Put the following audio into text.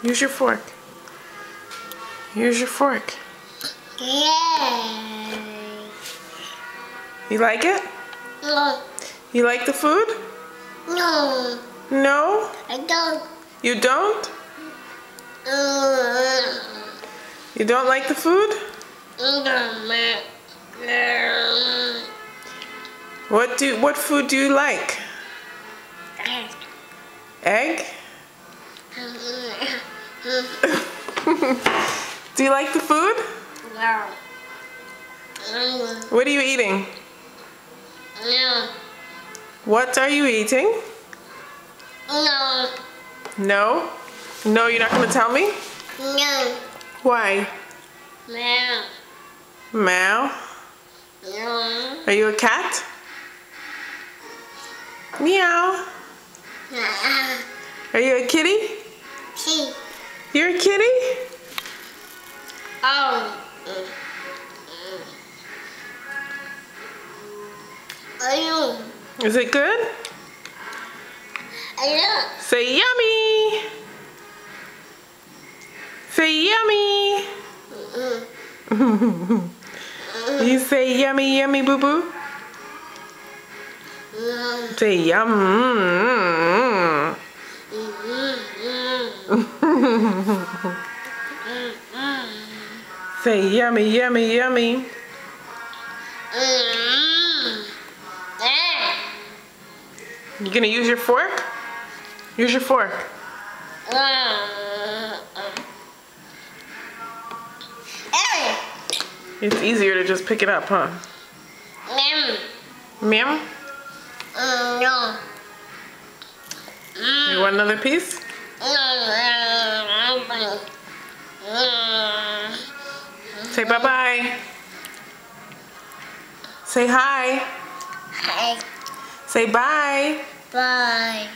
Use your fork. Use your fork. Yeah. You like it? No. You like the food? No. No? I don't. You don't? You don't like the food? What food do you like? Egg? Do you like the food? No. What are you eating? No. What are you eating? No. No? No, you're not going to tell me? No. Why? No. Meow? No. Are you a cat? Meow. Are you a kitty? She. You're a kitty? Oh. I Is it good? know. Say yummy. Say yummy. You say yummy, yummy, boo boo. Say yum. Say yummy, yummy, yummy. You gonna use your fork? Use your fork. It's easier to just pick it up, huh? Meow? No. You want another piece? Say bye-bye. Say hi. Hi. Say bye. Bye.